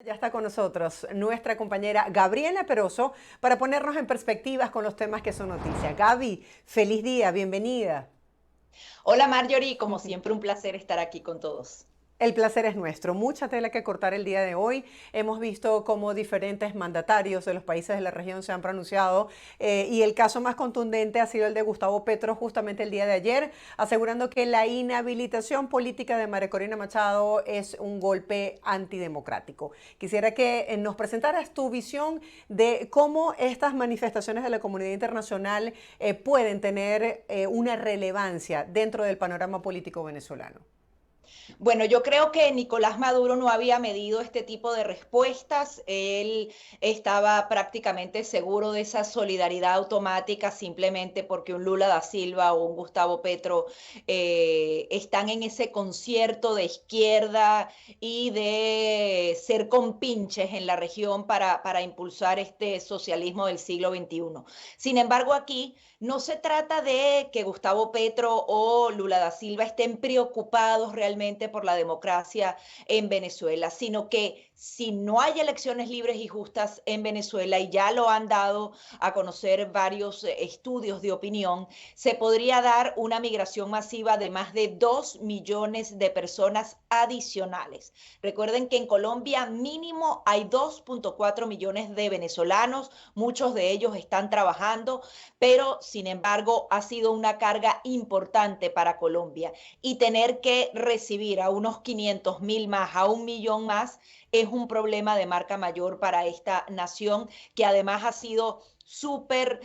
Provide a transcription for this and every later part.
Ya está con nosotros nuestra compañera Gabriela Peroso para ponernos en perspectivas con los temas que son noticia. Gaby, feliz día, bienvenida. Hola Marjorie, como siempre un placer estar aquí con todos. El placer es nuestro. Mucha tela que cortar el día de hoy. Hemos visto cómo diferentes mandatarios de los países de la región se han pronunciado y el caso más contundente ha sido el de Gustavo Petro justamente el día de ayer, asegurando que la inhabilitación política de María Corina Machado es un golpe antidemocrático. Quisiera que nos presentaras tu visión de cómo estas manifestaciones de la comunidad internacional pueden tener una relevancia dentro del panorama político venezolano. Bueno, yo creo que Nicolás Maduro no había medido este tipo de respuestas. Él estaba prácticamente seguro de esa solidaridad automática simplemente porque un Lula da Silva o un Gustavo Petro están en ese concierto de izquierda y de ser compinches en la región para impulsar este socialismo del siglo XXI. Sin embargo, aquí no se trata de que Gustavo Petro o Lula da Silva estén preocupados realmente por la democracia en Venezuela, sino que si no hay elecciones libres y justas en Venezuela, y ya lo han dado a conocer varios estudios de opinión, se podría dar una migración masiva de más de 2 millones de personas adicionales. Recuerden que en Colombia mínimo hay 2,4 millones de venezolanos, muchos de ellos están trabajando, pero sin embargo ha sido una carga importante para Colombia y tener que recibir a unos 500,000 más, a 1 millón más, es un problema de marca mayor para esta nación que además ha sido súper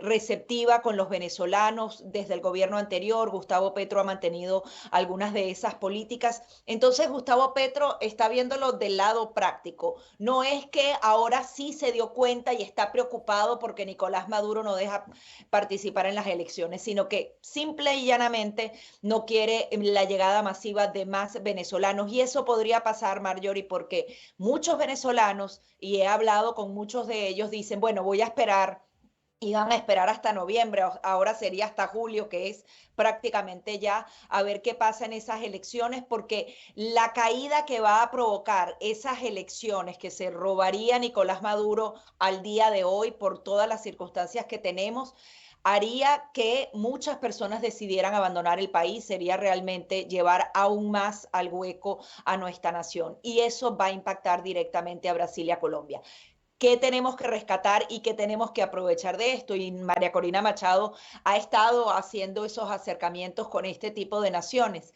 receptiva con los venezolanos desde el gobierno anterior. Gustavo Petro ha mantenido algunas de esas políticas. Entonces Gustavo Petro está viéndolo del lado práctico. No es que ahora sí se dio cuenta y está preocupado porque Nicolás Maduro no deja participar en las elecciones, sino que simple y llanamente no quiere la llegada masiva de más venezolanos. Y eso podría pasar, Marjorie, porque muchos venezolanos, y he hablado con muchos de ellos, dicen, bueno, voy a esperar, iban a esperar hasta noviembre, ahora sería hasta julio, que es prácticamente ya, a ver qué pasa en esas elecciones, porque la caída que va a provocar esas elecciones que se robaría Nicolás Maduro al día de hoy por todas las circunstancias que tenemos, haría que muchas personas decidieran abandonar el país, sería realmente llevar aún más al hueco a nuestra nación. Y eso va a impactar directamente a Brasil y a Colombia. ¿Qué tenemos que rescatar y qué tenemos que aprovechar de esto? Y María Corina Machado ha estado haciendo esos acercamientos con este tipo de naciones,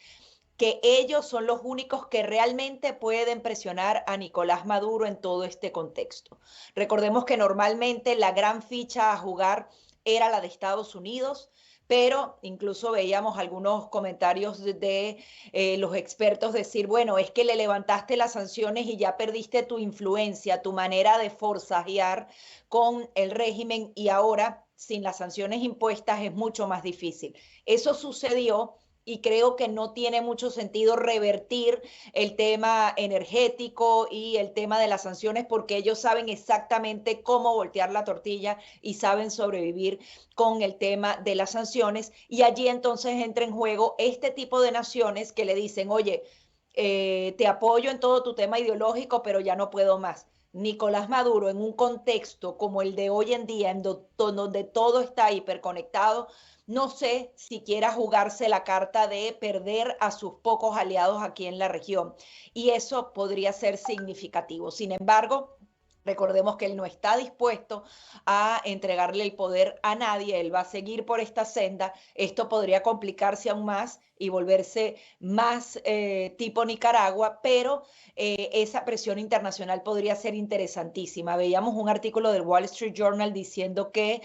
que ellos son los únicos que realmente pueden presionar a Nicolás Maduro en todo este contexto. Recordemos que normalmente la gran ficha a jugar era la de Estados Unidos, pero incluso veíamos algunos comentarios los expertos decir, bueno, es que le levantaste las sanciones y ya perdiste tu influencia, tu manera de forzajear con el régimen y ahora sin las sanciones impuestas es mucho más difícil. Eso sucedió y creo que no tiene mucho sentido revertir el tema energético y el tema de las sanciones porque ellos saben exactamente cómo voltear la tortilla y saben sobrevivir con el tema de las sanciones y allí entonces entra en juego este tipo de naciones que le dicen, oye, te apoyo en todo tu tema ideológico, pero ya no puedo más. Nicolás Maduro, en un contexto como el de hoy en día, donde todo está hiperconectado, no sé si quiera jugarse la carta de perder a sus pocos aliados aquí en la región. Y eso podría ser significativo. Sin embargo, recordemos que él no está dispuesto a entregarle el poder a nadie, él va a seguir por esta senda, esto podría complicarse aún más y volverse más tipo Nicaragua, pero esa presión internacional podría ser interesantísima. Veíamos un artículo del Wall Street Journal diciendo que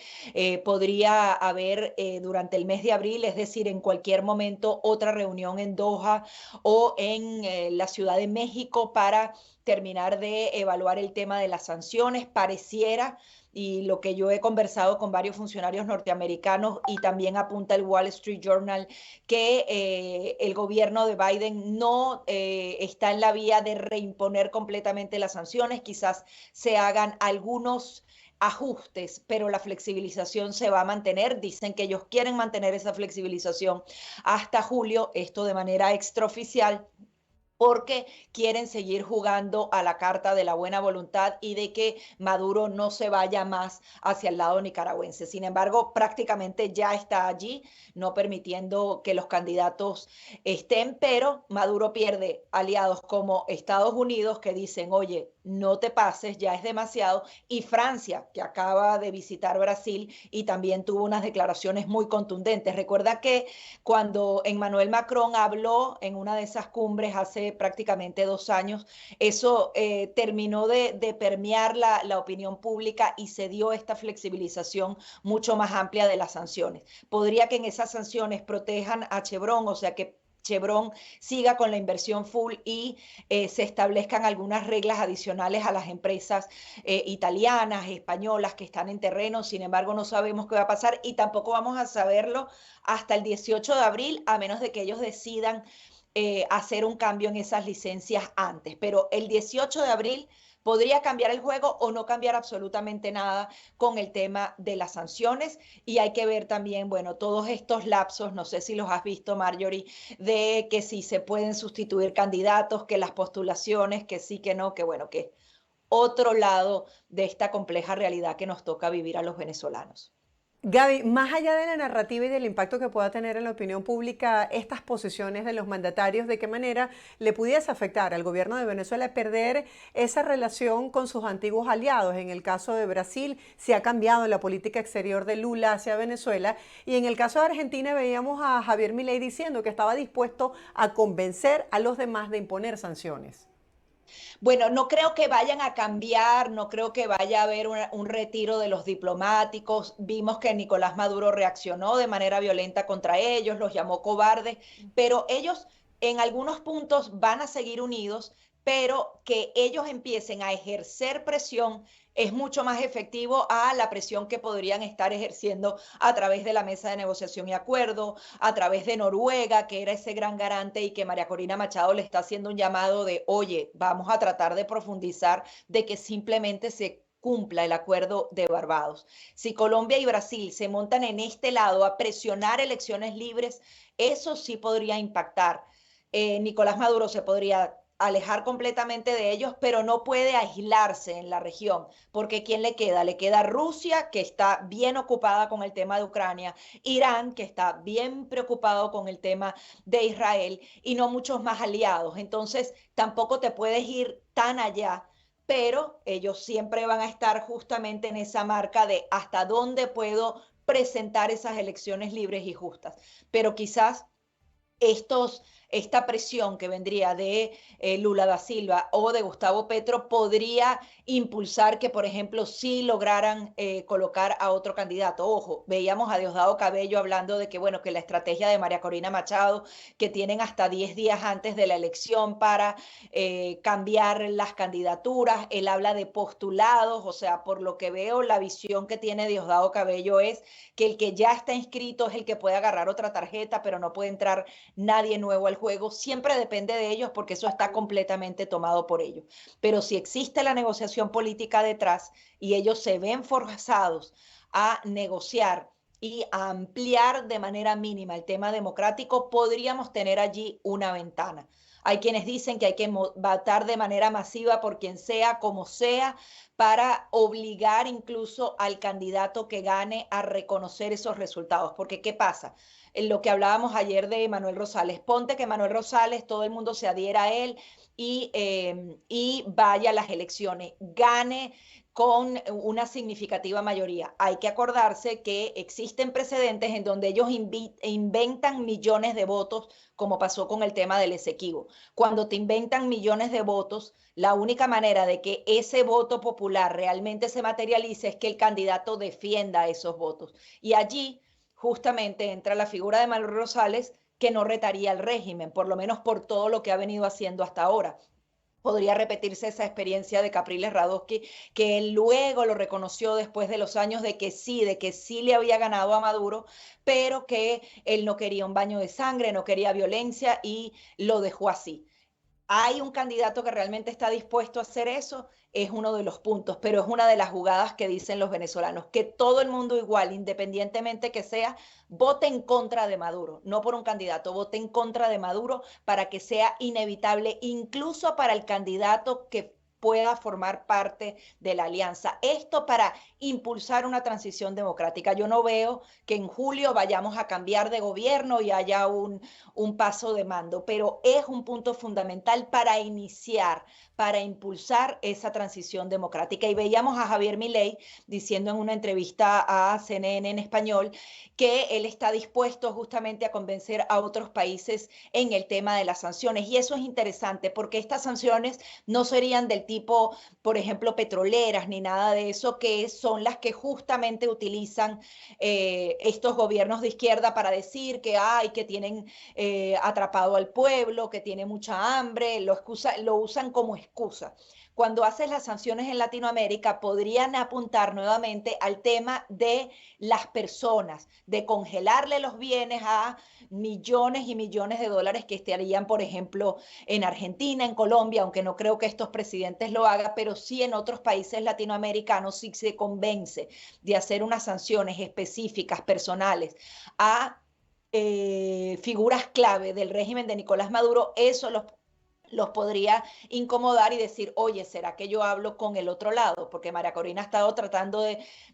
podría haber durante el mes de abril, es decir, en cualquier momento, otra reunión en Doha o en la Ciudad de México para terminar de evaluar el tema de las sanciones. Pareciera, y lo que yo he conversado con varios funcionarios norteamericanos y también apunta el Wall Street Journal, que el gobierno de Biden no está en la vía de reimponer completamente las sanciones, quizás se hagan algunos ajustes, pero la flexibilización se va a mantener. Dicen que ellos quieren mantener esa flexibilización hasta julio, esto de manera extraoficial, porque quieren seguir jugando a la carta de la buena voluntad y de que Maduro no se vaya más hacia el lado nicaragüense. Sin embargo, prácticamente ya está allí, no permitiendo que los candidatos estén, pero Maduro pierde aliados como Estados Unidos, que dicen, oye, no te pases, ya es demasiado, y Francia, que acaba de visitar Brasil y también tuvo unas declaraciones muy contundentes. Recuerda que cuando Emmanuel Macron habló en una de esas cumbres hace prácticamente 2 años, eso terminó de permear la opinión pública y se dio esta flexibilización mucho más amplia de las sanciones. Podría que en esas sanciones protejan a Chevron, o sea que Chevron siga con la inversión full y se establezcan algunas reglas adicionales a las empresas italianas, españolas que están en terreno. Sin embargo, no sabemos qué va a pasar y tampoco vamos a saberlo hasta el 18 de abril, a menos de que ellos decidan hacer un cambio en esas licencias antes. Pero el 18 de abril podría cambiar el juego o no cambiar absolutamente nada con el tema de las sanciones. Y hay que ver también, bueno, todos estos lapsos, no sé si los has visto, Marjorie, de que si se pueden sustituir candidatos, que las postulaciones, que sí, que no, que bueno, que otro lado de esta compleja realidad que nos toca vivir a los venezolanos. Gaby, más allá de la narrativa y del impacto que pueda tener en la opinión pública estas posiciones de los mandatarios, ¿de qué manera le pudiese afectar al gobierno de Venezuela perder esa relación con sus antiguos aliados? En el caso de Brasil, se ha cambiado la política exterior de Lula hacia Venezuela, y en el caso de Argentina veíamos a Javier Milei diciendo que estaba dispuesto a convencer a los demás de imponer sanciones. Bueno, no creo que vayan a cambiar, no creo que vaya a haber un retiro de los diplomáticos. Vimos que Nicolás Maduro reaccionó de manera violenta contra ellos, los llamó cobardes, pero ellos en algunos puntos van a seguir unidos, pero que ellos empiecen a ejercer presión es mucho más efectivo a la presión que podrían estar ejerciendo a través de la mesa de negociación y acuerdo, a través de Noruega, que era ese gran garante y que María Corina Machado le está haciendo un llamado de, oye, vamos a tratar de profundizar, de que simplemente se cumpla el acuerdo de Barbados. Si Colombia y Brasil se montan en este lado a presionar elecciones libres, eso sí podría impactar. Nicolás Maduro se podría alejar completamente de ellos, pero no puede aislarse en la región, porque ¿quién le queda? Le queda Rusia, que está bien ocupada con el tema de Ucrania, Irán, que está bien preocupado con el tema de Israel, y no muchos más aliados. Entonces, tampoco te puedes ir tan allá, pero ellos siempre van a estar justamente en esa marca de hasta dónde puedo presentar esas elecciones libres y justas. Pero quizás esta presión que vendría de Lula da Silva o de Gustavo Petro podría impulsar que, por ejemplo, sí lograran colocar a otro candidato. Ojo, veíamos a Diosdado Cabello hablando de que, bueno, que la estrategia de María Corina Machado, que tienen hasta 10 días antes de la elección para cambiar las candidaturas. Él habla de postulados, o sea, por lo que veo, la visión que tiene Diosdado Cabello es que el que ya está inscrito es el que puede agarrar otra tarjeta, pero no puede entrar nadie nuevo al juego. Siempre depende de ellos porque eso está completamente tomado por ellos. Pero si existe la negociación política detrás y ellos se ven forzados a negociar y a ampliar de manera mínima el tema democrático, podríamos tener allí una ventana. Hay quienes dicen que hay que votar de manera masiva por quien sea, como sea, para obligar incluso al candidato que gane a reconocer esos resultados. Porque, ¿qué pasa? En lo que hablábamos ayer de Manuel Rosales, ponte que Manuel Rosales, todo el mundo se adhiera a él y vaya a las elecciones, gane con una significativa mayoría. Hay que acordarse que existen precedentes en donde ellos inventan millones de votos, como pasó con el tema del Esequibo. Cuando te inventan millones de votos, la única manera de que ese voto popular realmente se materialice es que el candidato defienda esos votos. Y allí justamente entra la figura de Manuel Rosales, que no retaría al régimen, por lo menos por todo lo que ha venido haciendo hasta ahora. Podría repetirse esa experiencia de Capriles Radosky, que él luego lo reconoció después de los años de que sí le había ganado a Maduro, pero que él no quería un baño de sangre, no quería violencia y lo dejó así. hay un candidato que realmente está dispuesto a hacer eso, es uno de los puntos, pero es una de las jugadas que dicen los venezolanos, que todo el mundo igual, independientemente que sea, vote en contra de Maduro, no por un candidato, vote en contra de Maduro para que sea inevitable, incluso para el candidato que pueda formar parte de la alianza. Esto para impulsar una transición democrática. Yo no veo que en julio vayamos a cambiar de gobierno y haya un paso de mando, pero es un punto fundamental para iniciar, para impulsar esa transición democrática. Y veíamos a Javier Milei diciendo en una entrevista a CNN en español que él está dispuesto justamente a convencer a otros países en el tema de las sanciones. Y eso es interesante porque estas sanciones no serían del tipo, por ejemplo, petroleras ni nada de eso, que son las que justamente utilizan estos gobiernos de izquierda para decir que hay, que tienen atrapado al pueblo, que tiene mucha hambre, lo usan como excusa. Cuando haces las sanciones en Latinoamérica, podrían apuntar nuevamente al tema de las personas, de congelarle los bienes a millones y millones de dólares que estarían, por ejemplo, en Argentina, en Colombia, aunque no creo que estos presidentes lo hagan, pero sí en otros países latinoamericanos, si se convence de hacer unas sanciones específicas, personales, a figuras clave del régimen de Nicolás Maduro, eso los podría incomodar y decir, oye, ¿será que yo hablo con el otro lado? Porque María Corina ha estado tratando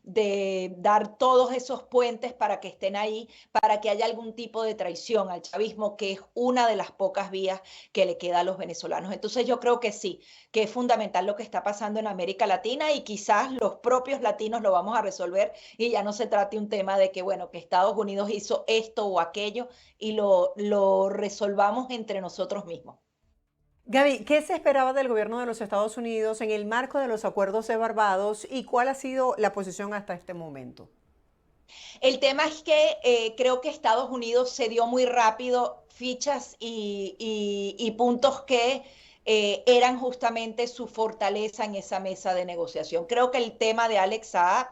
de dar todos esos puentes para que estén ahí, para que haya algún tipo de traición al chavismo, que es una de las pocas vías que le queda a los venezolanos. Entonces yo creo que sí, que es fundamental lo que está pasando en América Latina y quizás los propios latinos lo vamos a resolver y ya no se trate un tema de que, bueno, que Estados Unidos hizo esto o aquello y lo resolvamos entre nosotros mismos. Gaby, ¿qué se esperaba del gobierno de los Estados Unidos en el marco de los acuerdos de Barbados y cuál ha sido la posición hasta este momento? El tema es que creo que Estados Unidos se dio muy rápido fichas y puntos que eran justamente su fortaleza en esa mesa de negociación. Creo que el tema de Alex Saab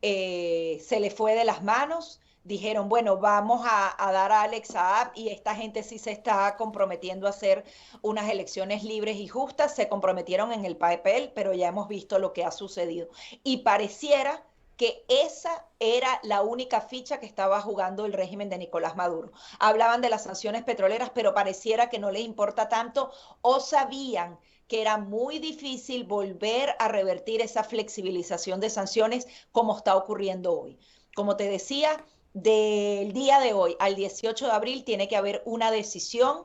se le fue de las manos. Dijeron, bueno, vamos a dar a Alex Saab y esta gente sí se está comprometiendo a hacer unas elecciones libres y justas. Se comprometieron en el papel, pero ya hemos visto lo que ha sucedido. Y pareciera que esa era la única ficha que estaba jugando el régimen de Nicolás Maduro. Hablaban de las sanciones petroleras, pero pareciera que no les importa tanto o sabían que era muy difícil volver a revertir esa flexibilización de sanciones como está ocurriendo hoy. Como te decía, del día de hoy al 18 de abril tiene que haber una decisión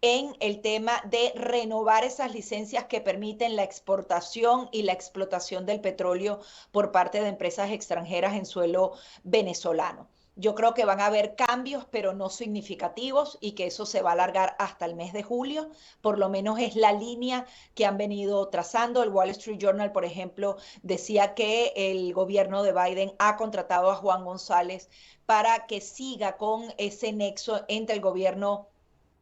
en el tema de renovar esas licencias que permiten la exportación y la explotación del petróleo por parte de empresas extranjeras en suelo venezolano. Yo creo que van a haber cambios, pero no significativos, y que eso se va a alargar hasta el mes de julio. Por lo menos es la línea que han venido trazando. El Wall Street Journal, por ejemplo, decía que el gobierno de Biden ha contratado a Juan González para que siga con ese nexo entre el gobierno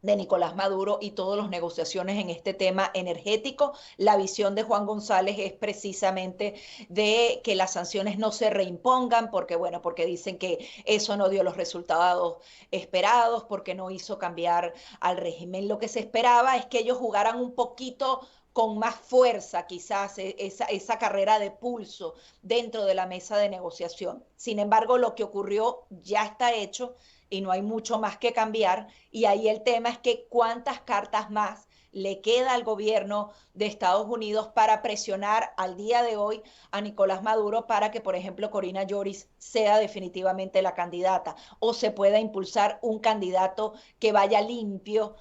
de Nicolás Maduro y todas las negociaciones en este tema energético. La visión de Juan González es precisamente de que las sanciones no se reimpongan, porque bueno, porque dicen que eso no dio los resultados esperados, porque no hizo cambiar al régimen. Lo que se esperaba es que ellos jugaran un poquito con más fuerza, quizás esa carrera de pulso dentro de la mesa de negociación. Sin embargo, lo que ocurrió ya está hecho y no hay mucho más que cambiar. Y ahí el tema es que cuántas cartas más le queda al gobierno de Estados Unidos para presionar al día de hoy a Nicolás Maduro para que, por ejemplo, Corina Lloris sea definitivamente la candidata o se pueda impulsar un candidato que vaya limpio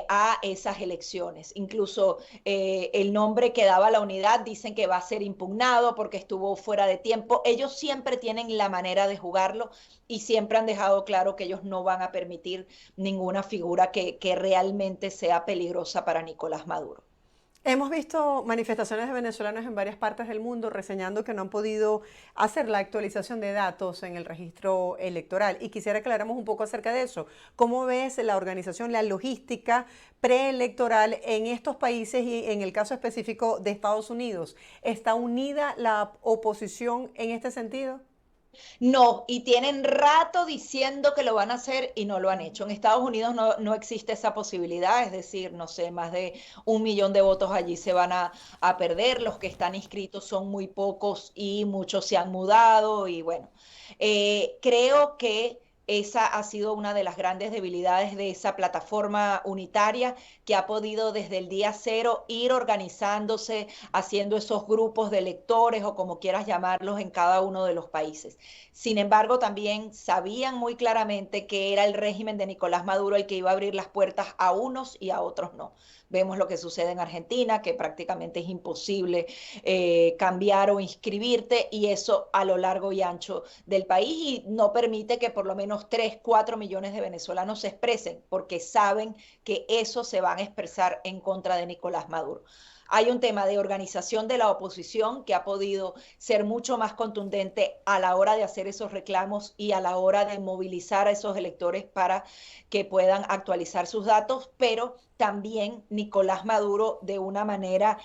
a esas elecciones. Incluso el nombre que daba la unidad dicen que va a ser impugnado porque estuvo fuera de tiempo. Ellos siempre tienen la manera de jugarlo y siempre han dejado claro que ellos no van a permitir ninguna figura que realmente sea peligrosa para Nicolás Maduro. Hemos visto manifestaciones de venezolanos en varias partes del mundo reseñando que no han podido hacer la actualización de datos en el registro electoral. Y quisiera aclaramos un poco acerca de eso. ¿Cómo ves la organización, la logística preelectoral en estos países y en el caso específico de Estados Unidos? ¿Está unida la oposición en este sentido? No, y tienen rato diciendo que lo van a hacer y no lo han hecho. En Estados Unidos no existe esa posibilidad, es decir, no sé, más de 1 millón de votos allí se van a perder, los que están inscritos son muy pocos y muchos se han mudado y bueno, creo que esa ha sido una de las grandes debilidades de esa plataforma unitaria que ha podido desde el día cero ir organizándose, haciendo esos grupos de electores o como quieras llamarlos en cada uno de los países. Sin embargo, también sabían muy claramente que era el régimen de Nicolás Maduro el que iba a abrir las puertas a unos y a otros no. Vemos lo que sucede en Argentina, que prácticamente es imposible cambiar o inscribirte y eso a lo largo y ancho del país y no permite que por lo menos 3, 4 millones de venezolanos se expresen porque saben que eso se van a expresar en contra de Nicolás Maduro. Hay un tema de organización de la oposición que ha podido ser mucho más contundente a la hora de hacer esos reclamos y a la hora de movilizar a esos electores para que puedan actualizar sus datos, pero también Nicolás Maduro de una manera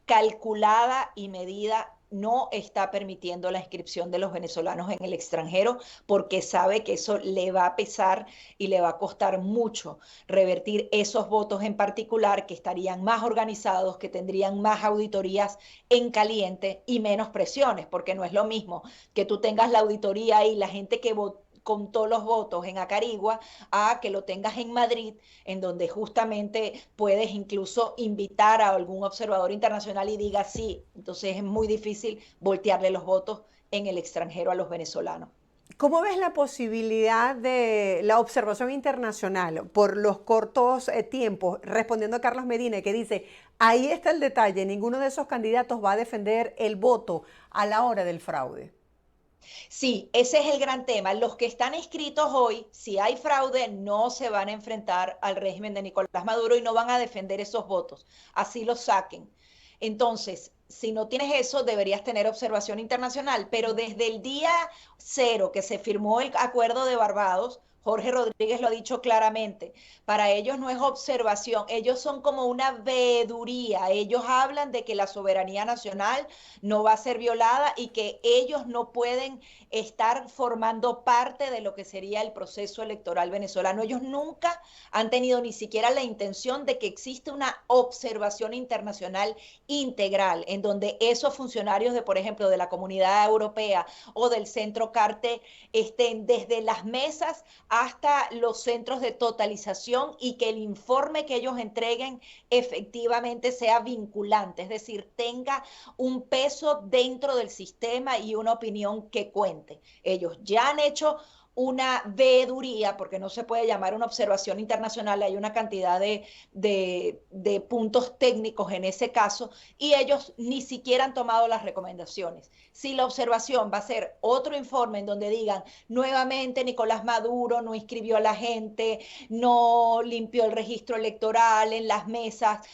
calculada y medida no está permitiendo la inscripción de los venezolanos en el extranjero porque sabe que eso le va a pesar y le va a costar mucho revertir esos votos en particular que estarían más organizados, que tendrían más auditorías en caliente y menos presiones, porque no es lo mismo que tú tengas la auditoría y la gente que contó los votos en Acarigua a que lo tengas en Madrid, en donde justamente puedes incluso invitar a algún observador internacional y diga sí, entonces es muy difícil voltearle los votos en el extranjero a los venezolanos. ¿Cómo ves la posibilidad de la observación internacional por los cortos tiempos? Respondiendo a Carlos Medina, que dice, ahí está el detalle, ninguno de esos candidatos va a defender el voto a la hora del fraude. Sí, ese es el gran tema. Los que están inscritos hoy, si hay fraude, no se van a enfrentar al régimen de Nicolás Maduro y no van a defender esos votos. Así los saquen. Entonces, si no tienes eso, deberías tener observación internacional, pero desde el día cero que se firmó el acuerdo de Barbados, Jorge Rodríguez lo ha dicho claramente, para ellos no es observación, ellos son como una veeduría, ellos hablan de que la soberanía nacional no va a ser violada y que ellos no pueden estar formando parte de lo que sería el proceso electoral venezolano. Ellos nunca han tenido ni siquiera la intención de que existe una observación internacional integral, en donde esos funcionarios de, por ejemplo, de la Comunidad Europea o del Centro Carte estén desde las mesas hasta los centros de totalización y que el informe que ellos entreguen efectivamente sea vinculante, es decir, tenga un peso dentro del sistema y una opinión que cuente. Ellos ya han hecho una veeduría, porque no se puede llamar una observación internacional, hay una cantidad de puntos técnicos en ese caso, y ellos ni siquiera han tomado las recomendaciones. Si la observación va a ser otro informe en donde digan, nuevamente Nicolás Maduro no inscribió a la gente, no limpió el registro electoral, en las mesas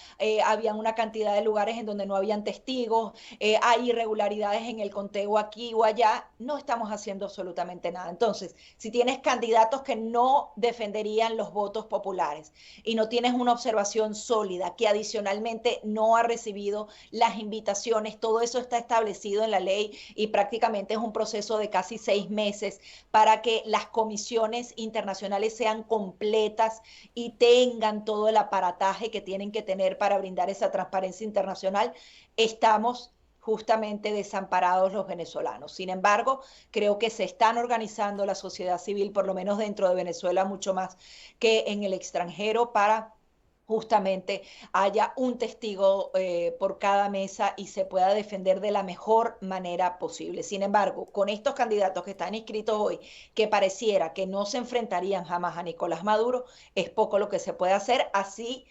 habían una cantidad de lugares en donde no habían testigos, hay irregularidades en el conteo aquí o allá, no estamos haciendo absolutamente nada. Entonces, si tienes candidatos que no defenderían los votos populares y no tienes una observación sólida que adicionalmente no ha recibido las invitaciones, todo eso está establecido en la ley y prácticamente es un proceso de casi 6 meses para que las comisiones internacionales sean completas y tengan todo el aparataje que tienen que tener para brindar esa transparencia internacional. Estamos justamente desamparados los venezolanos. Sin embargo, creo que se están organizando la sociedad civil, por lo menos dentro de Venezuela, mucho más que en el extranjero, para justamente haya un testigo por cada mesa y se pueda defender de la mejor manera posible. Sin embargo, con estos candidatos que están inscritos hoy, que pareciera que no se enfrentarían jamás a Nicolás Maduro, es poco lo que se puede hacer, así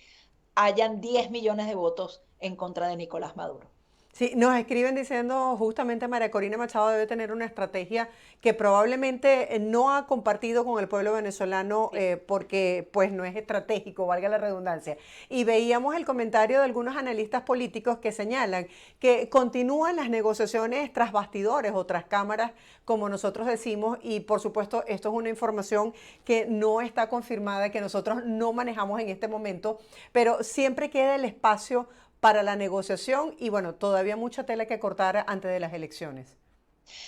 hayan 10 millones de votos en contra de Nicolás Maduro. Sí, nos escriben diciendo justamente María Corina Machado debe tener una estrategia que probablemente no ha compartido con el pueblo venezolano porque pues no es estratégico, valga la redundancia. Y veíamos el comentario de algunos analistas políticos que señalan que continúan las negociaciones tras bastidores o tras cámaras, como nosotros decimos, y por supuesto esto es una información que no está confirmada, que nosotros no manejamos en este momento, pero siempre queda el espacio para la negociación y bueno, todavía mucha tela que cortar antes de las elecciones.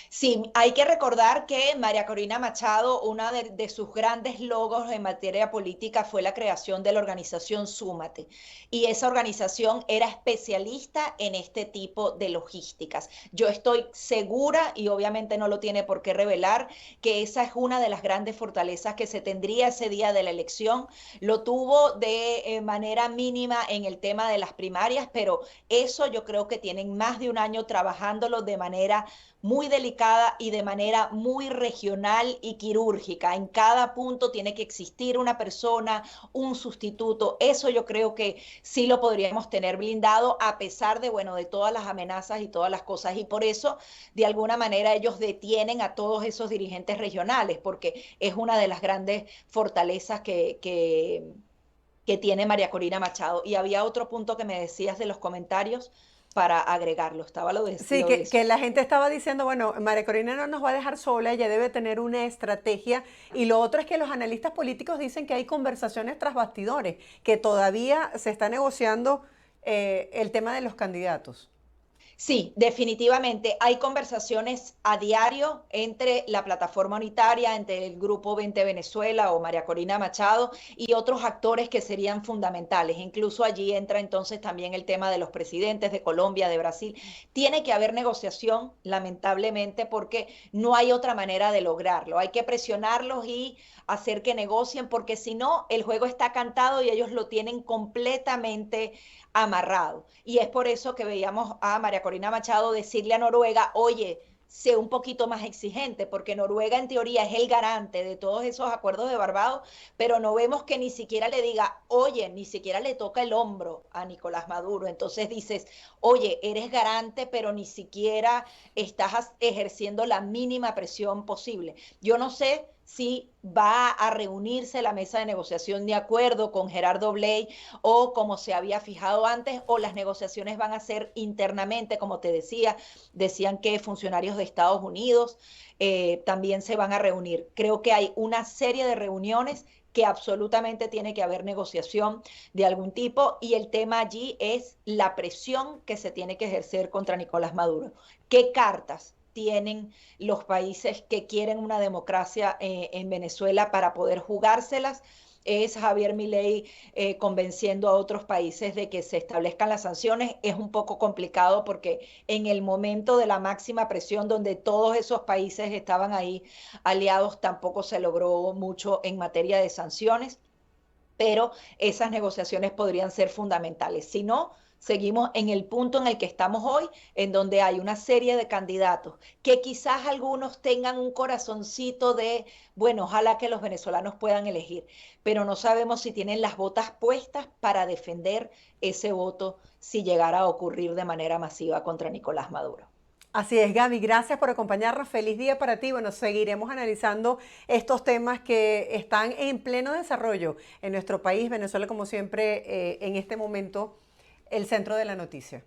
Sí, hay que recordar que María Corina Machado, una de sus grandes logros en materia política fue la creación de la organización Súmate. Y esa organización era especialista en este tipo de logísticas. Yo estoy segura, y obviamente no lo tiene por qué revelar, que esa es una de las grandes fortalezas que se tendría ese día de la elección. Lo tuvo de manera mínima en el tema de las primarias, pero eso yo creo que tienen más de un año trabajándolo de manera muy delicada y de manera muy regional y quirúrgica. En cada punto tiene que existir una persona, un sustituto. Eso yo creo que sí lo podríamos tener blindado a pesar de, bueno, de todas las amenazas y todas las cosas. Y por eso, de alguna manera, ellos detienen a todos esos dirigentes regionales, porque es una de las grandes fortalezas que tiene María Corina Machado. Y había otro punto que me decías de los comentarios para agregarlo. Estaba Sí, lo de que eso. la gente estaba diciendo, bueno, María Corina no nos va a dejar sola, ella debe tener una estrategia. Y lo otro es que los analistas políticos dicen que hay conversaciones tras bastidores, que todavía se está negociando el tema de los candidatos. Sí, definitivamente. Hay conversaciones a diario entre la plataforma unitaria, entre el Grupo 20 Venezuela o María Corina Machado y otros actores que serían fundamentales. Incluso allí entra entonces también el tema de los presidentes de Colombia, de Brasil. Tiene que haber negociación, lamentablemente, porque no hay otra manera de lograrlo. Hay que presionarlos y hacer que negocien, porque si no, el juego está cantado y ellos lo tienen completamente amarrado. Y es por eso que veíamos a María Corina Machado decirle a Noruega, oye, sé un poquito más exigente, porque Noruega en teoría es el garante de todos esos acuerdos de Barbados, pero no vemos que ni siquiera le diga, oye, ni siquiera le toca el hombro a Nicolás Maduro. Entonces dices, oye, eres garante, pero ni siquiera estás ejerciendo la mínima presión posible. Yo no sé si va a reunirse la mesa de negociación de acuerdo con Gerardo Bley o como se había fijado antes, o las negociaciones van a ser internamente, como te decía, decían que funcionarios de Estados Unidos también se van a reunir. Creo que hay una serie de reuniones que absolutamente tiene que haber negociación de algún tipo y el tema allí es la presión que se tiene que ejercer contra Nicolás Maduro. ¿Qué cartas tienen los países que quieren una democracia en Venezuela para poder jugárselas? Es Javier Milei convenciendo a otros países de que se establezcan las sanciones. Es un poco complicado porque en el momento de la máxima presión donde todos esos países estaban ahí aliados tampoco se logró mucho en materia de sanciones, pero esas negociaciones podrían ser fundamentales. Si no, seguimos en el punto en el que estamos hoy, en donde hay una serie de candidatos que quizás algunos tengan un corazoncito de, bueno, ojalá que los venezolanos puedan elegir, pero no sabemos si tienen las botas puestas para defender ese voto si llegara a ocurrir de manera masiva contra Nicolás Maduro. Así es, Gaby, gracias por acompañarnos. Feliz día para ti. Bueno, seguiremos analizando estos temas que están en pleno desarrollo en nuestro país, Venezuela, como siempre, en este momento, el centro de la noticia.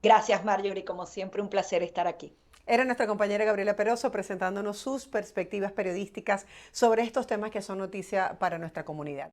Gracias, Marjorie, como siempre, un placer estar aquí. Era nuestra compañera Gabriela Peroso presentándonos sus perspectivas periodísticas sobre estos temas que son noticia para nuestra comunidad.